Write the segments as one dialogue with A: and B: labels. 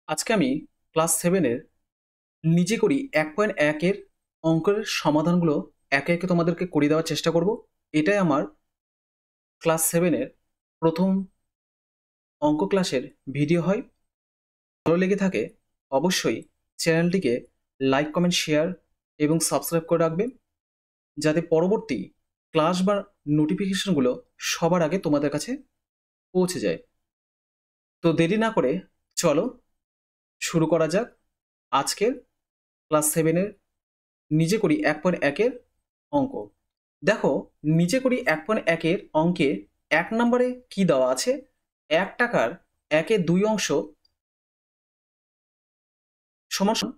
A: আজকে আমি ক্লাস 7 এর নিজে করি 1.1 এর অঙ্কের সমাধানগুলো একে একে তোমাদেরকে করে দেওয়ার চেষ্টা করব। এটাই আমার ক্লাস 7 এর প্রথম অঙ্ক ক্লাসের ভিডিও হয়। ভালো লেগে থাকে অবশ্যই চ্যানেলটিকে লাইক, কমেন্ট, শেয়ার এবং সাবস্ক্রাইব করে রাখবে, যাতে পরবর্তী ক্লাস বা নোটিফিকেশনগুলো সবার আগে তোমাদের কাছে পৌঁছে যায়। তো দেরি না করে চলো শুরু করা যাক আজকের ক্লাস 7 এর নিজে করি 1.1 এর অঙ্ক। দেখো, নিচে করি 1.1 এর অঙ্কে 1 নম্বরে কি দেওয়া আছে? 1 টাকার 1-এর 2 অংশ সমান সমান।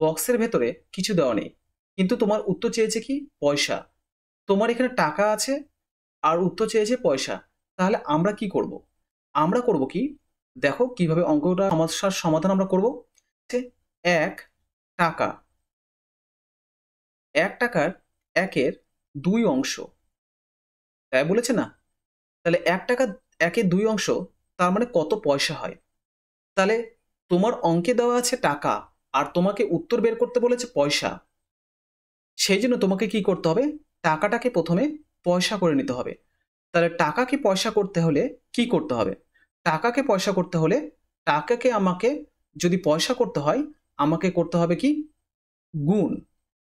A: বক্সের ভেতরে কিছু দেওয়া নেই, কিন্তু তোমার উত্তর চেয়েছে কি? পয়সা। তোমার এখানে টাকা আছে আর উত্তর চেয়েছে পয়সা। তাহলে আমরা কি করব? আমরা করব কি? দেখো কিভাবে অঙ্কটা সমস্যার সমাধান আমরা করব। 1 টাকা, 1 টাকার 1-এর 2 অংশ, তাই বলেছে না? তাহলে 1 টাকা 1-এর 2 অংশ, তার মানে কত পয়সা হয়? তাহলে তোমার অঙ্কে দেওয়া আছে টাকা আর তোমাকে উত্তর বের করতে বলেছে পয়সা। সেই জন্য তোমাকে কি করতে হবে? টাকাটাকে প্রথমে পয়সা করে নিতে হবে। তাহলে টাকাকে পয়সা করতে হলে কি করতে হবে? টাকাকে পয়সা করতে হলে টাকাকে আমাকে যদি পয়সা করতে হয়, আমাকে করতে হবে কি? গুণ।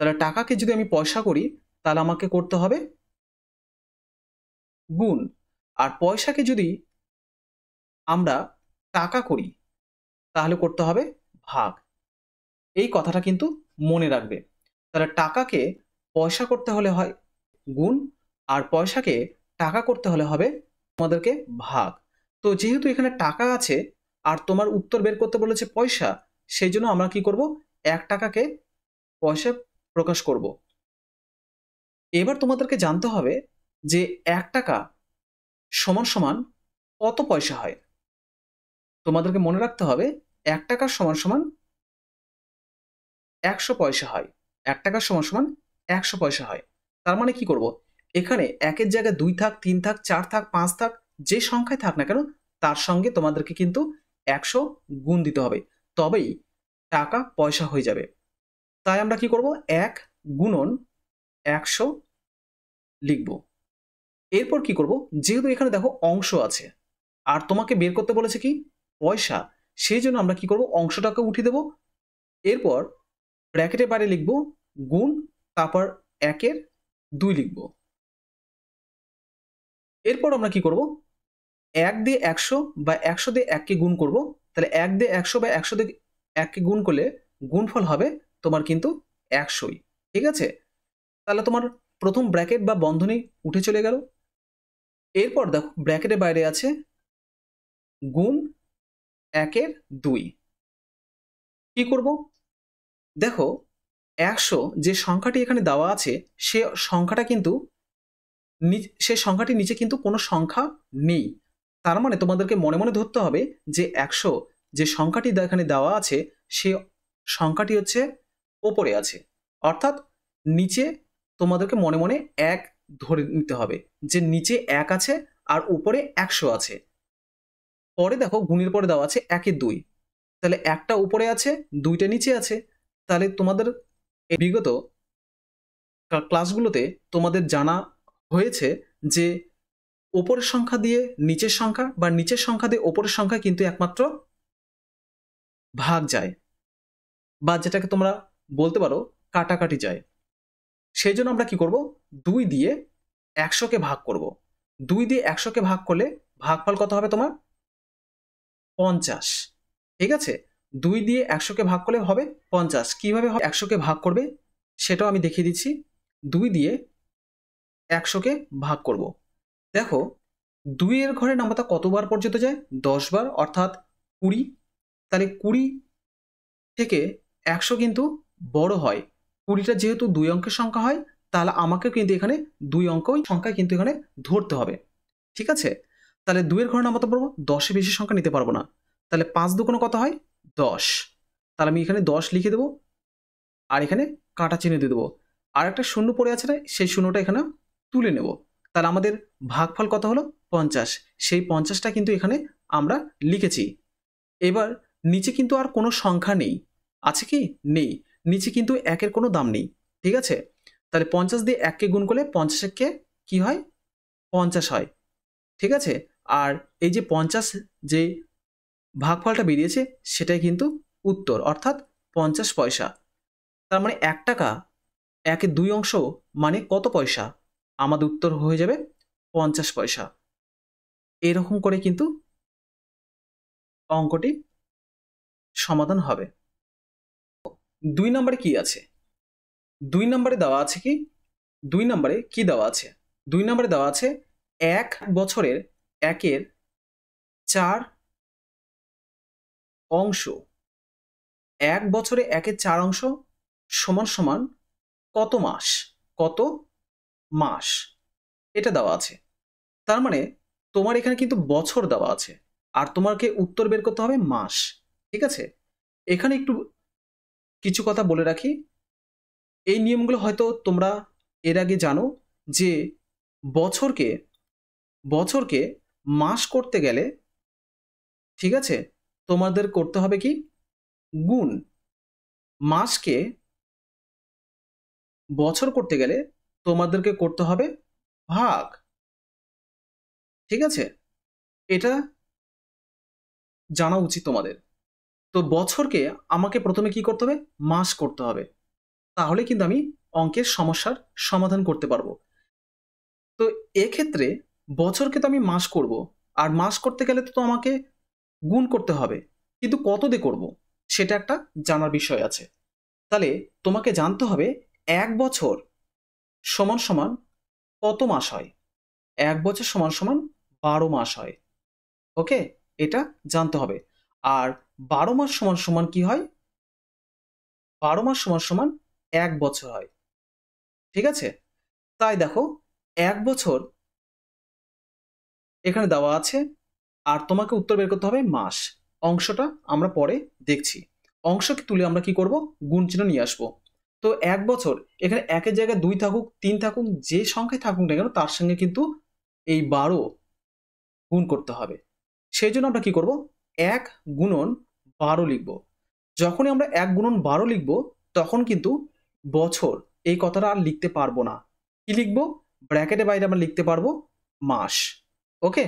A: তাহলে টাকাকে যদি আমি পয়সা করি, তাহলে আমাকে করতে হবে গুণ। আর পয়সাকে যদি আমরা টাকা করি, তাহলে করতে হবে ভাগ। এই কথাটা কিন্তু মনে রাখবে। তাহলে টাকাকে পয়সা করতে হলে হয় গুণ, আর পয়সাকে টাকা করতে হলে হবে তোমাদেরকে ভাগ। তো যেহেতু এখানে টাকা আছে আর তোমার উত্তর বের করতে বলেছে পয়সা, সেই জন্য আমরা কি করব? 1 টাকাকে পয়সা প্রকাশ করব। এবার তোমাদেরকে জানতে হবে যে 1 টাকা সমান সমান কত পয়সা হয়। তোমাদেরকে মনে রাখতে হবে 1 টাকা সমান সমান 100 পয়সা হয়। 1 টাকা সমান সমান 100 পয়সা হয়। তার মানে কি করব? এখানে 1 এর জায়গায় 2 থাক, 3 থাক, 4 থাক, 5 থাক, যে সংখ্যায় থাক না কেন, তার সঙ্গে তোমাদেরকে কিন্তু 100 গুণ দিতে হবে। তবেই টাকা পয়সা হয়ে যাবে। তাই আমরা কি করব? 1 গুণন 100 লিখব। এরপর কি করব? যেহেতু এখানে দেখো অংশ আছে আর তোমাকে বের করতে বলেছে কি? পয়সা। সেই জন্য আমরা কি করব? অংশটাকে উঠিয়ে দেব। এরপর ব্র্যাকেটের বাইরে লিখব গুণ, তারপর 1-এর 2 লিখব। এরপর আমরা কি করব? 1 দিয়ে 100 বা 100 দিয়ে 1 কে গুণ করব। তাহলে 1 দিয়ে 100 বা 100 দিয়ে 1 কে গুণ করলে গুণফল হবে তোমার কিন্তু 100ই। ঠিক আছে? তাহলে তোমার প্রথম ব্র্যাকেট বা বন্ধনী উঠে চলে গেল। এরপর দেখো ব্র্যাকেটের বাইরে আছে গুণ 1-এর 2। কি করব? দেখো 100 যে সংখ্যাটি এখানে দেওয়া আছে, সে সংখ্যাটা কিন্তু সে সংখ্যাটির নিচে কিন্তু কোনো সংখ্যা নেই। তার মানে তোমাদেরকে মনে মনে ধরতে হবে যে 100 যে সংখ্যাটি এখানে দেওয়া আছে, সে সংখ্যাটি হচ্ছে ওপরে আছে। অর্থাৎ নিচে তোমাদেরকে মনে মনে 1 ধরে নিতে হবে যে নিচে 1 আছে আর উপরে 100 আছে। পরে দেখো গুণের পরে দেওয়া আছে 1-এর 2। তাহলে 1টা উপরে আছে, 2টা নিচে আছে। তাহলে তোমাদের এই বিগত ক্লাসগুলোতে তোমাদের জানা হয়েছে যে ওপরের সংখ্যা দিয়ে নিচের সংখ্যা বা নিচের সংখ্যা দিয়ে ওপরের সংখ্যা কিন্তু একমাত্র ভাগ যায়, বা যেটাকে তোমরা বলতে পারো কাটাকাটি যায়। সেই জন্য আমরা কি করব? 2 দিয়ে 100-কে ভাগ করব। 2 দিয়ে 100-কে ভাগ করলে ভাগফল কত হবে তোমার? 50। ঠিক আছে? 2 দিয়ে 100-কে ভাগ করলে হবে 50। কিভাবে হবে 100-কে ভাগ করবে সেটাও আমি দেখিয়ে দিচ্ছি। 2 দিয়ে 100-কে ভাগ করব। দেখো 2 এর ঘরে নাম্বারটা কতবার পর্যন্ত যায়? 10 বার, অর্থাৎ 20। তাহলে 20 থেকে 100 কিন্তু বড় হয়। 20টা যেহেতু 2 অঙ্কের সংখ্যা হয়, তাহলে আমাকে কিন্তু এখানে 2 অঙ্কই সংখ্যা কিন্তু এখানে ধরতে হবে। ঠিক আছে? তাহলে 2 এর ঘরে নাম্বারটা পড়বো, 10 এর বেশি সংখ্যা নিতে পারবো না। তাহলে 5 দুগুণ কত হয়? 10। তাহলে আমি এখানে 10 লিখে দেবো আর এখানে কাটা চিহ্ন দিয়ে দেবো। আর একটা শূন্য পড়ে আছে না, সেই শূন্যটা এখানে তুলে নেব। তাহলে আমাদের ভাগফল কত হলো? 50। সেই 50টা কিন্তু এখানে আমরা লিখেছি। এবার নিচে কিন্তু আর কোনো সংখ্যা নেই, আছে কি? নেই। নিচে কিন্তু একের কোনো দাম নেই, ঠিক আছে? তাহলে 50 দিয়ে 1কে গুণ করলে 50 একে কি হয়? 50 হয়, ঠিক আছে? আর এই যে 50 যে ভাগফলটা বেরিয়েছে সেটাই কিন্তু উত্তর, অর্থাৎ 50 পয়সা। তার মানে 1 টাকা 1-এর 2 অংশ মানে কত পয়সা? আমাদের উত্তর হয়ে যাবে 50 পয়সা। এরকম করে কিন্তু অঙ্কটি সমাধান হবে। 2 নম্বরে কি আছে? 2 নম্বরে দেওয়া আছে কি? 2 নম্বরে কি দেওয়া আছে? 2 নম্বরে দেওয়া আছে 1 বছরের 1-এর 4 অংশ। 1 বছরে 1-এর 4 অংশ সমান সমান কত মাস? কত মাস? এটা দেওয়া আছে। তার মানে তোমার এখানে কিন্তু বছর দেওয়া আছে। আর তোমাকে উত্তর বের করতে হবে মাস। ঠিক আছে? এখানে একটু কিছু কথা বলে রাখি। এই নিয়মগুলো হয়তো তোমরা এর আগে জানো যে বছরকে বছরকে মাস করতে গেলে, ঠিক আছে, তোমাদের করতে হবে কি? গুণ। মাসকে বছর করতে গেলে তোমাদেরকে করতে হবে ভাগ। ঠিক আছে? এটা জানা উচিত তোমাদের। তো বছরকে আমাকে প্রথমে কি করতে হবে? মাস করতে হবে। তাহলে কিন্তু আমি অঙ্কের সমস্যার সমাধান করতে পারবো। তো এক্ষেত্রে বছরকে তো আমি মাস করব, আর মাস করতে গেলে তো আমাকে গুণ করতে হবে, কিন্তু কত দিয়ে করব সেটা একটা জানার বিষয় আছে। তাহলে তোমাকে জানতে হবে 1 বছর সমান সমান কত মাস হয়? 1 বছর সমান সমান 12 মাস হয়। ওকে, এটা জানতে হবে। আর 12 মাস সমান সমান কি হয়? 12 মাস সমান সমান 1 বছর হয়। ঠিক আছে? তাই দেখো 1 বছর এখানে দেওয়া আছে, আর তোমাকে উত্তর বের করতে হবে মাস। অংশটা আমরা পরে দেখছি। অংশকে তুলে আমরা কি করব? গুণ চিহ্ন নিয়ে আসবো। তো 1 বছর এখানে 1 এর জায়গায় 2 থাকুক, 3 থাকুক, যে সংখ্যায় থাকুক না কেন তার সঙ্গে কিন্তু এই 12 গুণ করতে হবে। সেই জন্য আমরা কি করব? 1 গুণন 12 লিখব। যখনই আমরা 1 গুণন 12 লিখব তখন কিন্তু বছর এই কথাটা আর লিখতে পারবো না। কি লিখব? ব্র্যাকেটের বাইরে আমরা লিখতে পারবো মাস। ওকে?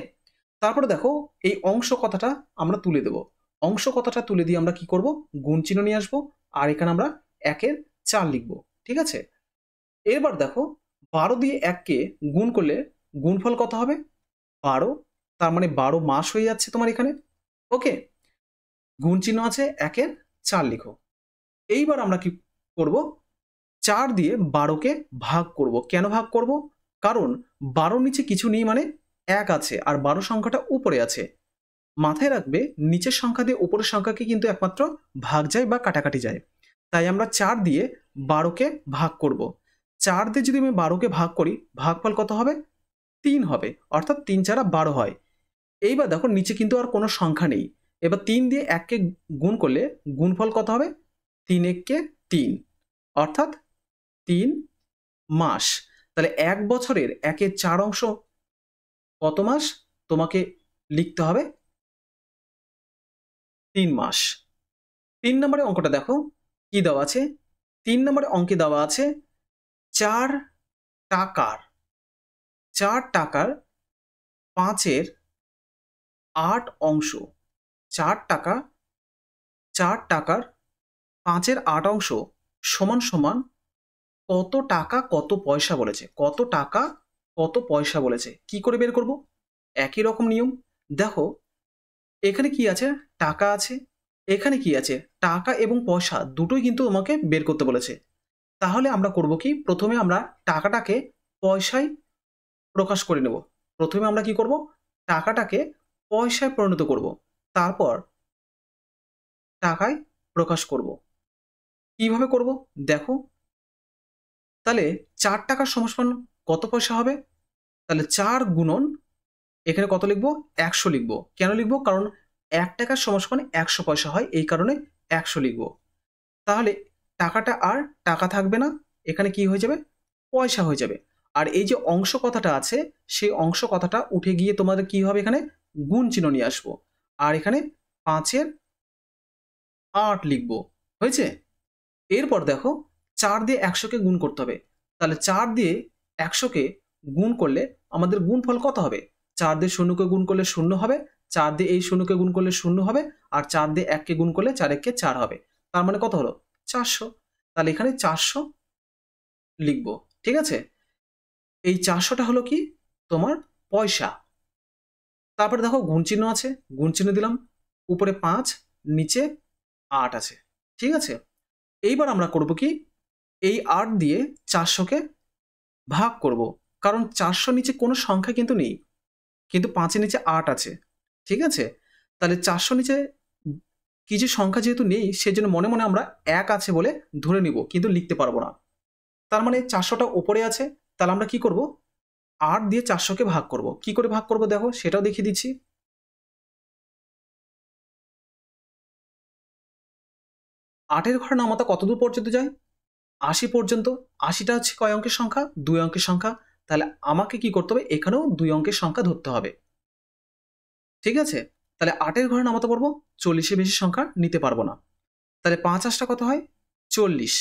A: তারপরে দেখো এই অংশ কথাটা আমরা তুলে দেব। অংশ কথাটা তুলে দিয়ে আমরা কি করব? গুণ চিহ্ন নিয়ে আসবো, আর এখানে আমরা 1-এর 4 লিখব। ঠিক আছে? এবার দেখো 12 দিয়ে 1-কে গুণ করলে গুণফল কত হবে? 12। তার মানে 12 মাস হয়ে যাচ্ছে তোমার এখানে। ওকে? গুণ চিহ্ন আছে, 1-এর 4 লিখো। এইবার আমরা কি করব? 4 দিয়ে 12-কে ভাগ করব। কেন ভাগ করব? কারণ 12 নিচে কিছু নেই মানে 1 আছে, আর 12 সংখ্যাটা উপরে আছে। মাথায় রাখবে নিচের সংখ্যা দিয়ে উপরের সংখ্যাকে কিন্তু একমাত্র ভাগ যায় বা কাটাকাটি যায়। তাই আমরা 4 দিয়ে 12-কে ভাগ করব। 4 দিয়ে যদি আমি 12-কে ভাগ করি, ভাগফল কত হবে? 3 হবে। অর্থাৎ 3 4 12 হয়। এইবার দেখো নিচে কিন্তু আর কোনো সংখ্যা নেই। এবার 3 দিয়ে 1-কে গুণ করলে গুণফল কত হবে? 3 1-কে 3, অর্থাৎ 3 মাস। তাহলে 1 বছরের 1-এর 4 অংশ কত মাস? তোমাকে লিখতে হবে 3 মাস। 3 নম্বরে অঙ্কটা দেখো কি দেওয়া আছে? 3 নম্বরে অঙ্কে দেওয়া আছে 4 টাকার 4 টাকার 5-এর 8 অংশ। 4 টাকা 4 টাকার 5-এর 8 অংশ সমান সমান কত টাকা কত পয়সা বলেছে? কত টাকা কত পয়সা বলেছে? কি করে বের করব? একই রকম নিয়ম। দেখো এখানে কি আছে? টাকা আছে। এখানে কি আছে? টাকা এবং পয়সা দুটোই কিন্তু তোমাকে বের করতে বলেছে। তাহলে আমরা করব কি? প্রথমে আমরা টাকাটাকে পয়সায় প্রকাশ করে নেব। প্রথমে আমরা কি করব? টাকাটাকে পয়সায় পরিণত করব। তারপর টাকায় প্রকাশ করব। কিভাবে করব? দেখো তাহলে 4 টাকার সমান কত পয়সা হবে? তাহলে 4 গুণন এখানে কত লিখব? 100 লিখব। কেন লিখব? কারণ 1 টাকার সমান 100 পয়সা হয়, এই কারণে 100 লিখব। তাহলে টাকাটা আর টাকা থাকবে না, এখানে কি হয়ে যাবে? পয়সা হয়ে যাবে। আর এই যে অংশ কথাটা আছে সেই অংশ কথাটা উঠে গিয়ে তোমাদের কি হবে? এখানে গুণ চিহ্ন নিয়ে আসবো। আর এখানে 5-এর 8 লিখব। হয়েছে? এরপর দেখো 4 দিয়ে 100কে গুণ করতে হবে। তাহলে 4 দিয়ে 100কে গুণ করলে আমাদের গুণফল কত হবে? 4 দিয়ে 0কে গুণ করলে 0 হবে, 4 দিয়ে এই 0কে গুণ করলে 0 হবে, আর 4 দিয়ে 1কে গুণ করলে 4 1 কে 4 হবে। তার মানে কত হলো? 400। তাহলে এখানে 400 লিখব। ঠিক আছে? এই 400টা হলো কি? তোমার পয়সা। তারপরে দেখো গুণ চিহ্ন আছে, গুণ চিহ্ন দিলাম। উপরে 5, নিচে 8 আছে। ঠিক আছে? এইবার আমরা করব কি? এই 8 দিয়ে 400কে ভাগ করব। কারণ 400 নিচে কোনো সংখ্যা কিন্তু নেই। কিন্তু 5 এর নিচে 8 আছে। ঠিক আছে? তাহলে 400 নিচে কিছু সংখ্যা যেহেতু নেই, সেজন্য মনে মনে আমরা 1 আছে বলে ধরে নিব, কিন্তু লিখতে পারবো না। তার মানে 400টা ওপরে আছে। তাহলে আমরা কি করব? 8 দিয়ে 400কে ভাগ করব। কি করে ভাগ করব দেখো, সেটাও দেখিয়ে দিচ্ছি। 8 এর ঘরে নামতা কতদূর পর্যন্ত যায়? 80 পর্যন্ত। 80টা হচ্ছে কয় অঙ্কের সংখ্যা? 2 অঙ্কের সংখ্যা। তাহলে আমাকে কি করতে হবে? এখানেও 2 অঙ্কের সংখ্যা ধরতে হবে। ঠিক আছে? তাহলে 8 এর ঘরে নামাতে পারবো, 40 এর বেশি সংখ্যা নিতে পারবো না। তাহলে 5 8টা কত হয়? 40।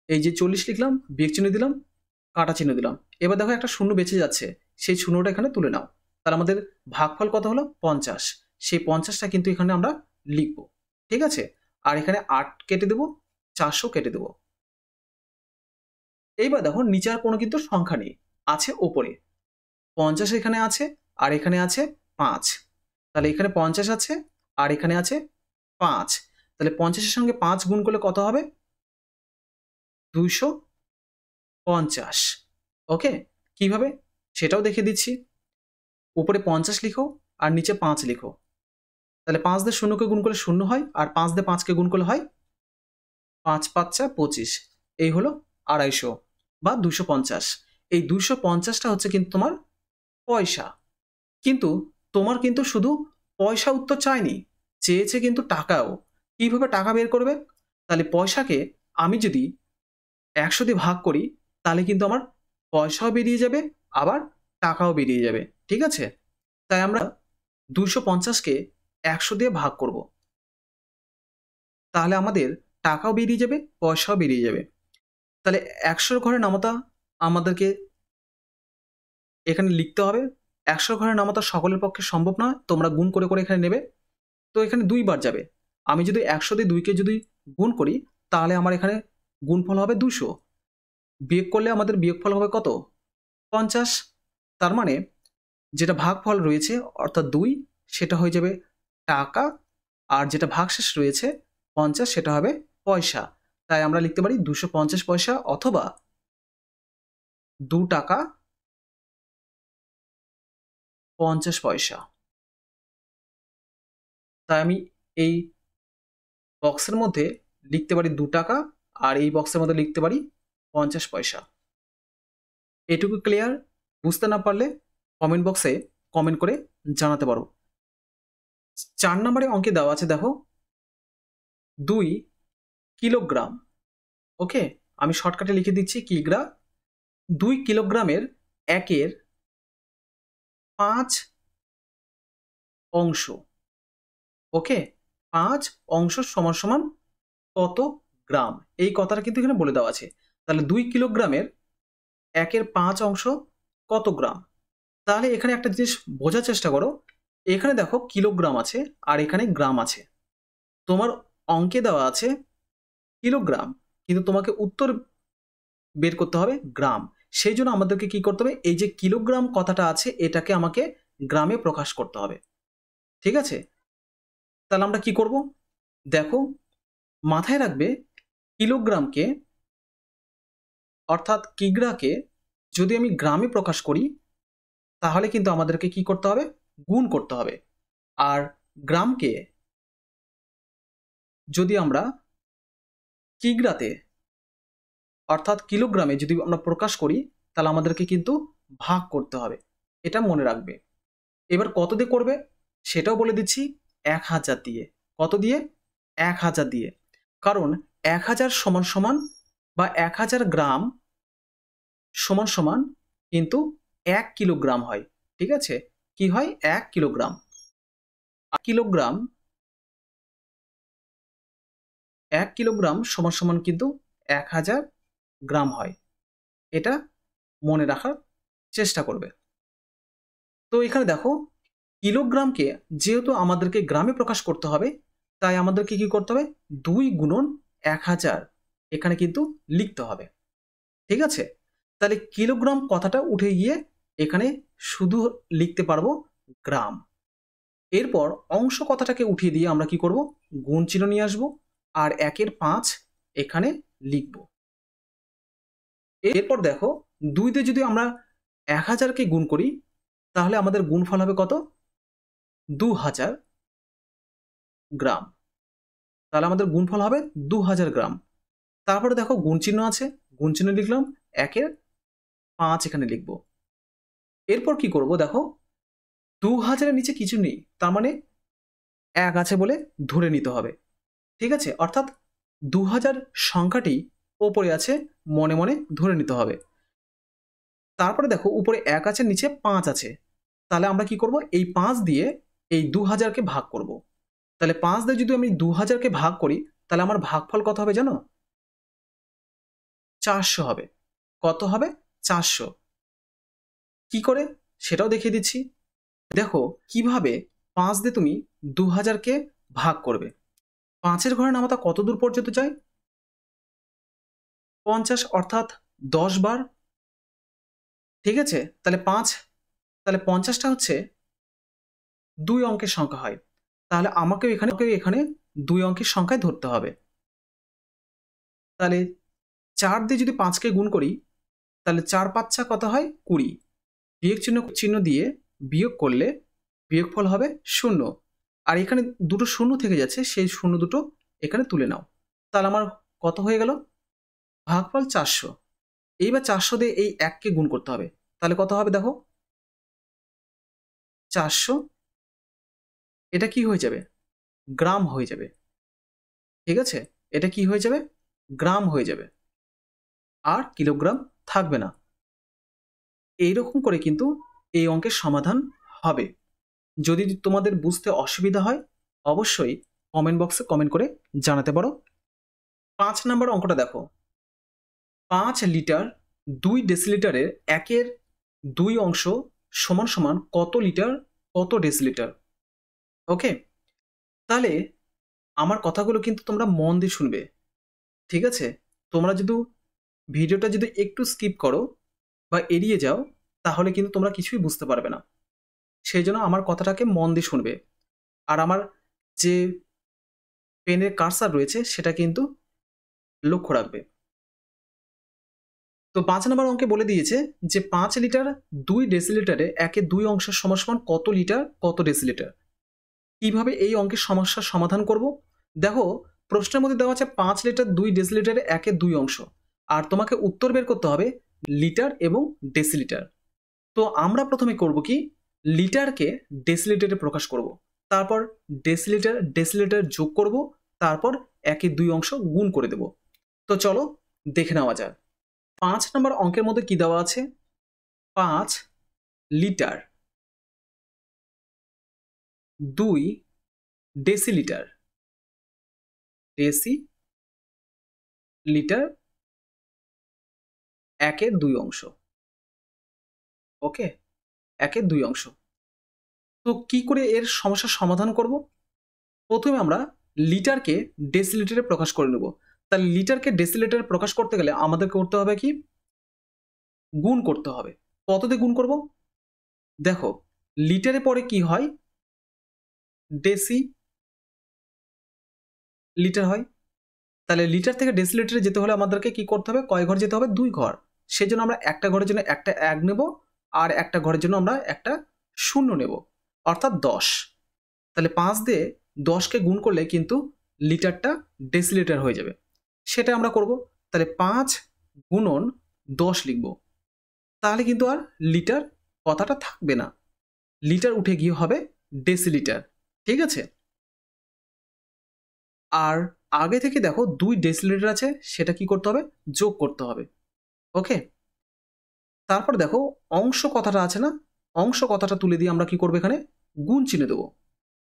A: এই যে 40 লিখলাম, বিয়োগ চিহ্ন দিলাম, কাটা চিহ্ন দিলাম। এবার দেখো একটা শূন্য বেঁচে যাচ্ছে, সেই শূন্যটা এখানে তুলে নাও। তাহলে আমাদের ভাগফল কত হলো? 50। সেই 50টা কিন্তু এখানে আমরা লিখব। ঠিক আছে? আর এখানে 8 কেটে দেবো, 400 কেটে দেবো। এইবার দেখো নিচে আর কোনো কিন্তু সংখ্যা নেই, আছে ওপরে 50 এখানে আছে, আর এখানে আছে 5। তাহলে এখানে 50 আছে, আর এখানে আছে 5। তাহলে 50 এর সঙ্গে 5 গুণ করলে কত হবে? 250। ওকে? কিভাবে? সেটাও দেখিয়ে দিচ্ছি। উপরে 50 লিখো, আর নিচে 5 লিখো। তাহলে 5 দিয়ে 0কে গুণ করলে 0 হয়, আর 5 দিয়ে 5কে গুণ করলে হয় 5 5 25। এই হলো 250 বা 250। এই 250টা হচ্ছে কিন্তু তোমার পয়সা। কিন্তু তোমার কিন্তু শুধু পয়সা উত্তর চায়নি, চেয়েছে কিন্তু টাকাও। কিভাবে টাকা বের করবে? তাহলে পয়সাকে আমি যদি 100 দিয়ে ভাগ করি, তাহলে কিন্তু আমার পয়সাও বেরিয়ে যাবে, আবার টাকাও বেরিয়ে যাবে। ঠিক আছে? তাই আমরা 250কে 100 দিয়ে ভাগ করব। তাহলে আমাদের টাকাও বেরিয়ে যাবে, পয়সাও বেরিয়ে যাবে। তাহলে 100 ঘরে নামতা আমাদেরকে এখানে লিখতে হবে। 100 ঘরে নামতা সকলের পক্ষে সম্ভব নয়, তোমরা গুণ করে করে এখানে নেবে। তো এখানে 2 বার যাবে। আমি যদি 100 দিয়ে 2কে যদি গুণ করি, তাহলে আমার এখানে গুণফল হবে 200। বিয়োগ করলে আমাদের বিয়োগফল হবে কত? 50। তার মানে যেটা ভাগফল রয়েছে অর্থাৎ 2, সেটা হয়ে যাবে টাকা, আর যেটা ভাগশেষ রয়েছে 50, সেটা হবে পয়সা। তাই আমরা লিখতে পারি 250 পয়সা অথবা 2 টাকা 50 পয়সা। তাই আমি এই বক্সের মধ্যে লিখতে পারি 2 টাকা, আর এই বক্সের মধ্যে লিখতে পারি 50 পয়সা। এটুকু ক্লিয়ার? বুঝতে না পারলে কমেন্ট বক্সে কমেন্ট করে জানাতে পারো। 4 নম্বরে অঙ্কে দেওয়া আছে দেখো 2 কিলোগ্রাম। ওকে? আমি শর্টকাটে লিখে দিচ্ছি কিগ্রা। 2 কিলোগ্রামের 1-এর 5 অংশ। ওকে? 5 অংশ সমান সমান কত গ্রাম? এই কথাটা কিন্তু এখানে বলে দেওয়া আছে। তাহলে 2 কিলোগ্রামের 1-এর 5 অংশ কত গ্রাম? তাহলে এখানে একটা জিনিস বোঝার চেষ্টা করো। এখানে দেখো কিলোগ্রাম আছে, আর এখানে গ্রাম আছে। তোমার অঙ্কে দেওয়া আছে কিলোগ্রাম, কিন্তু তোমাকে উত্তর বের করতে হবে গ্রাম। সেই জন্য আমাদেরকে কি করতে হবে? এই যে কিলোগ্রাম কথাটা আছে, এটাকে আমাকে গ্রামে প্রকাশ করতে হবে। ঠিক আছে? তাহলে আমরা কি করব? দেখো, মাথায় রাখবে কিলোগ্রামকে অর্থাৎ কিগ্রাকে যদি আমি গ্রামে প্রকাশ করি, তাহলে কিন্তু আমাদেরকে কি করতে হবে? গুণ করতে হবে। আর গ্রামকে যদি আমরা কিগ্রাতে অর্থাৎ কিলোগ্রামে যদি আমরা প্রকাশ করি, তাহলে আমাদেরকে কিন্তু ভাগ করতে হবে। এটা মনে রাখবে। এবার কত দিয়ে করবে সেটাও বলে দিচ্ছি, 1000 দিয়ে। কত দিয়ে? 1000 দিয়ে। কারণ 1000 সমান সমান বা 1000 গ্রাম সমান সমান কিন্তু 1 কিলোগ্রাম হয়। ঠিক আছে? কি হয়? 1 কিলোগ্রাম। কিলোগ্রাম 1 কিলোগ্রাম সমান সমান কিন্তু 1000 গ্রাম হয়। এটা মনে রাখার চেষ্টা করবে। তো এখানে দেখো কিলোগ্রামকে যেহেতু আমাদেরকে গ্রামে প্রকাশ করতে হবে, তাই আমাদেরকে কি করতে হবে, 2 গুণন 1000 এখানে কিন্তু লিখতে হবে। ঠিক আছে, তাহলে কিলোগ্রাম কথাটা উঠে গিয়ে এখানে শুধু লিখতে পারবো গ্রাম। এরপর অংশ কথাটাকে উঠিয়ে দিয়ে আমরা কি করব, গুণ চিহ্ন নিয়ে আসবো আর 1-এর 5 এখানে লিখব। এরপর দেখো 2 দিয়ে যদি আমরা 1000কে গুণ করি তাহলে আমাদের গুণফল হবে কত, 2000 গ্রাম। তাহলে আমাদের গুণফল হবে 2000 গ্রাম। তারপরে দেখো গুণ চিহ্ন আছে, গুণ চিহ্ন লিখলাম, 1-এর 5 এখানে লিখব। এরপর কি করব, দেখো 2000-এর নিচে কিছু নেই, তার মানে 1 আছে বলে ধরে নিতে হবে। ঠিক আছে, অর্থাৎ 2000 সংখ্যাটি ওপরে আছে, মনে মনে ধরে নিতে হবে। তারপরে দেখো উপরে 1 আছে, নিচে 5 আছে, তাহলে আমরা কি করব, এই 5 দিয়ে এই 2000-কে ভাগ করব। তাহলে 5 দিয়ে যদি আমি 2000-কে ভাগ করি তাহলে আমার ভাগফল কত হবে জানো, 400 হবে। কত হবে, 400। কি করে সেটাও দেখিয়ে দিচ্ছি। দেখো কিভাবে 5 দিয়ে তুমি 2000-কে ভাগ করবে। 5-এর ঘরে নামাতা কত দূর পর্যন্ত যায়, 50, অর্থাৎ 10 বার। ঠিক আছে, তাহলে 5, তাহলে 50টা হচ্ছে 2 অঙ্কের সংখ্যা হয়। তাহলে আমাকেও এখানে 2 অঙ্কের সংখ্যায় ধরতে হবে। তাহলে 4 দিয়ে যদি 5-কে গুণ করি তাহলে 4 5 কত হয়, 20। বিয়োগ চিহ্ন দিয়ে বিয়োগ করলে বিয়োগফল হবে 0। আর এখানে দুটো শূন্য থেকে যাচ্ছে, সেই শূন্য দুটো এখানে তুলে নাও। তাহলে আমার কত হয়ে গেল, ভাগফল 400। এইবার 400 দিয়ে এই 1-কে গুণ করতে হবে, তাহলে কত হবে দেখো, 400, এটা কি হয়ে যাবে, গ্রাম হয়ে যাবে। ঠিক আছে, এটা কি হয়ে যাবে, গ্রাম হয়ে যাবে, আর কিলোগ্রাম থাকবে না। এইরকম করে কিন্তু এই অঙ্কের সমাধান হবে। যদি তোমাদের বুঝতে অসুবিধা হয় অবশ্যই কমেন্ট বক্সে কমেন্ট করে জানাতে পারো। 5 নম্বর অঙ্কটা দেখো, 5 লিটার 2 ডেসিলিটারের 1-এর 2 অংশ সমান সমান কত লিটার কত ডেসিলিটার। ওকে, তাহলে আমার কথাগুলো কিন্তু তোমরা মন দিয়ে শুনবে। ঠিক আছে, তোমরা যদি ভিডিওটা যদি একটু স্কিপ করো বা এড়িয়ে যাও তাহলে কিন্তু তোমরা কিছুই বুঝতে পারবে না। সেই জন্য আমার কথাটাকে মন দিয়ে শুনবে, আর আমার যে পেনের কার্সার রয়েছে সেটা কিন্তু লক্ষ্য রাখবে। তো 5 নম্বর অঙ্কে বলে দিয়েছে যে 5 লিটার 2 ডেসিলিটারে 1-এর 2 অংশ সমান সমান কত লিটার কত ডেসিলিটার। কিভাবে এই অঙ্কের সমস্যার সমাধান করব, দেখো প্রশ্নের মধ্যে দেওয়া আছে 5 লিটার 2 ডেসিলিটারে 1-এর 2 অংশ, আর তোমাকে উত্তর বের করতে হবে লিটার এবং ডেসিলিটার। তো আমরা প্রথমে করব কি, লিটারকে ডেসিলিটারে প্রকাশ করব, তারপর ডেসিলিটার যোগ করব, তারপর 1-এর 2 অংশ গুণ করে দেব। তো চলো দেখে নেওয়া যাক। 5 নম্বর অঙ্কের মধ্যে কি দেওয়া আছে, 5 লিটার 2 ডেসিলিটার, লিটার 1-এর 2 অংশ। ওকে, 1-এর 2 অংশ। তো কি করে এর সমস্যার সমাধান করব, প্রথমে আমরা লিটারকে ডেসিলিটারে প্রকাশ করে নেব। তাহলে লিটারকে ডেসিলিটারে প্রকাশ করতে গেলে আমাদের করতে হবে কি, গুণ করতে হবে। কত দিয়ে গুণ করব, দেখো লিটারে পরে কি হয়, ডেসি লিটার হয়। তাহলে লিটার থেকে ডেসিলিটারে যেতে হলে আমাদেরকে কি করতে হবে, কয় ঘর যেতে হবে, 2 ঘর। সেই জন্য আমরা একটা ঘরের জন্য একটা 1 নেব, আর একটা ঘরের জন্য আমরা একটা 0 নেব, অর্থাৎ 10। তাহলে 5 দিয়ে 10-কে গুণ করলে কিন্তু লিটারটা ডেসিলিটার হয়ে যাবে, সেটা আমরা করব। তাহলে 5 গুণন 10 লিখব, তাহলে কিন্তু আর লিটার কথাটা থাকবে না, লিটার উঠে গিয়ে হবে ডেসিলিটার। ঠিক আছে, আর আগে থেকে দেখো 2 ডেসিলিটার আছে, সেটা কি করতে হবে, যোগ করতে হবে। ওকে, তারপর দেখো অংশ কথাটা আছে না, অংশ কথাটা তুলে দিয়ে আমরা কি করবো, এখানে গুণ চিহ্ন দেবো,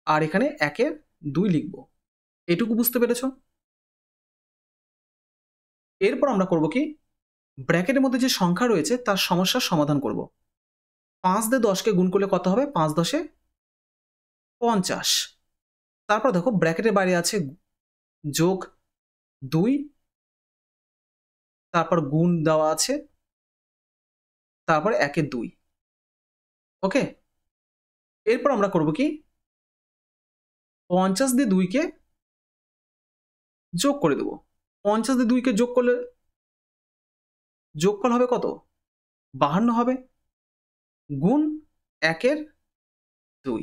A: আর এখানে 1-এর 2 লিখব। এটুকু বুঝতে পেরেছ। এরপর আমরা করব কি, ব্র্যাকেটের মধ্যে যে সংখ্যা রয়েছে তার সমস্যার সমাধান করব। 5 দিয়ে 10কে গুণ করলে কত হবে? 5 10 50। তারপর দেখো ব্র্যাকেটের বাইরে আছে যোগ 2, তারপর গুণ দেওয়া আছে, তারপর 1 2। ওকে, এরপর আমরা করব কি, 50 দিয়ে 2কে যোগ করে দেব। 50 দিয়ে 2কে যোগ করলে যোগফল হবে কত? 52 হবে, গুণ 1 2।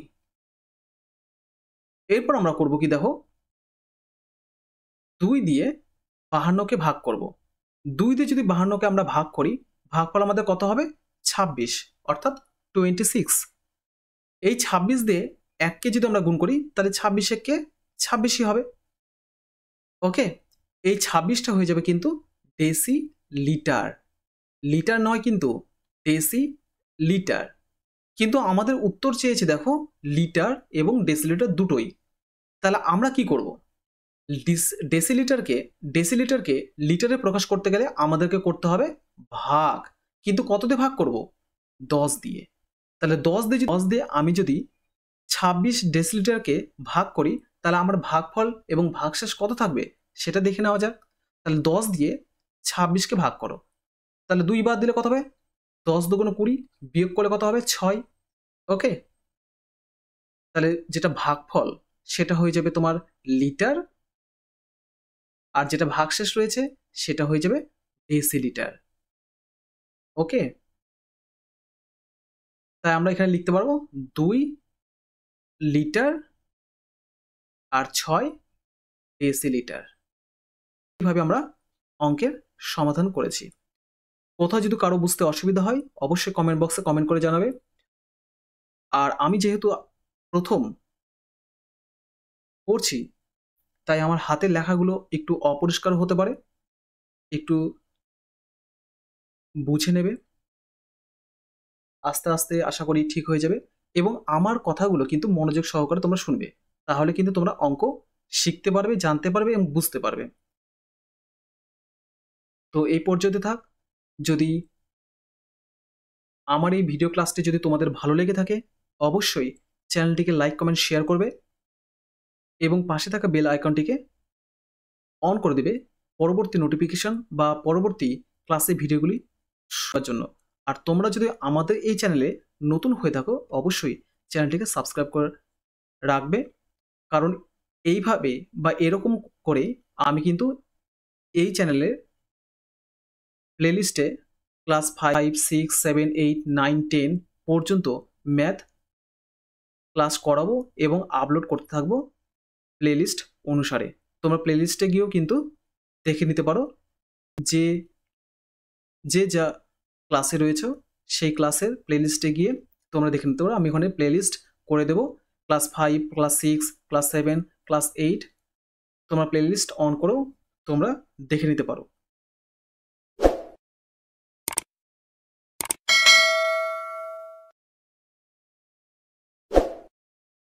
A: এরপর আমরা করব কি দেখো, 2 দিয়ে 52কে ভাগ করব। 2 দিয়ে যদি 52কে আমরা ভাগ করি, ভাগফল আমাদের কত হবে? 26, অর্থাৎ 26। এই 26 দিয়ে 1কে যদি আমরা গুণ করি তাহলে 26 1 কে 26ই হবে। ওকে, এই 26টা হয়ে যাবে কিন্তু ডেসি লিটার। লিটার নয় কিন্তু, ডেসি লিটার। কিন্তু আমাদের উত্তর চেয়েছে দেখো লিটার এবং ডেসিলিটার দুটোই। তাহলে আমরা কি করব? ডেসিলিটারকে লিটারে প্রকাশ করতে গেলে আমাদেরকে করতে হবে ভাগ। কিন্তু কত দিয়ে ভাগ করব? 10 দিয়ে। তাহলে 10 দিয়ে আমি যদি 26 ডেসিলিটারকে ভাগ করি তাহলে আমার ভাগফল এবং ভাগশেষ কত থাকবে সেটা দেখে নেওয়া যাক। তাহলে 10 দিয়ে 26কে ভাগ করো, তাহলে 2 বাদ দিলে কত হবে? 10 দুগুণ 20, বিয়োগ করলে কত হবে? 6। ওকে, তাহলে যেটা ভাগফল সেটা হয়ে যাবে তোমার লিটার, আর যেটা ভাগশেষ রয়েছে সেটা হয়ে যাবে ডেসিলিটার। ওকে, তাই আমরা এখানে লিখতে পারবো 2 লিটার আর 6 ডেসিলিটার। এইভাবে আমরা অঙ্কের সমাধান করেছি। কোথাও যদি কারো বুঝতে অসুবিধা হয় অবশ্যই কমেন্ট বক্সে কমেন্ট করে জানাবে। আর আমি যেহেতু প্রথম করছি তাই আমার হাতের লেখাগুলো একটু অপরিষ্কার হতে পারে, একটু বুঝে নেবে। আস্তে আস্তে আশা করি ঠিক হয়ে যাবে এবং আমার কথাগুলো কিন্তু মনোযোগ সহকারে তোমরা শুনবে, তাহলে কিন্তু তোমরা অঙ্ক শিখতে পারবে, জানতে পারবে এবং বুঝতে পারবে। তো এই পর্যন্ত থাক। যদি আমার এই ভিডিও ক্লাসটি যদি তোমাদের ভালো লেগে থাকে অবশ্যই চ্যানেলটিকে লাইক কমেন্ট শেয়ার করবে এবং পাশে থাকা বেল আইকনটিকে অন করে দেবে পরবর্তী নোটিফিকেশন বা পরবর্তী ক্লাসে ভিডিওগুলি শোনার জন্য। আর তোমরা যদি আমাদের এই চ্যানেলে নতুন হয়ে থাকো অবশ্যই চ্যানেলটিকে সাবস্ক্রাইব করে রাখবে, কারণ এইভাবে বা এরকম করে আমি কিন্তু এই চ্যানেলের প্লেলিস্টে ক্লাস 5 6 7 8 9 10 পর্যন্ত ম্যাথ ক্লাস করাবো এবং আপলোড করতে থাকবো প্লেলিস্ট অনুসারে। তোমরা প্লেলিস্টে গিয়েও কিন্তু দেখে নিতে পারো যে যে যা ক্লাসে রয়েছে সেই ক্লাসের প্লেলিস্টে গিয়ে তোমরা দেখে নিতে পারো। আমি ওখানে প্লেলিস্ট করে দেবো ক্লাস 5 ক্লাস 6 ক্লাস 7 ক্লাস 8। তোমরা প্লেলিস্ট অন করেও তোমরা দেখে নিতে পারো।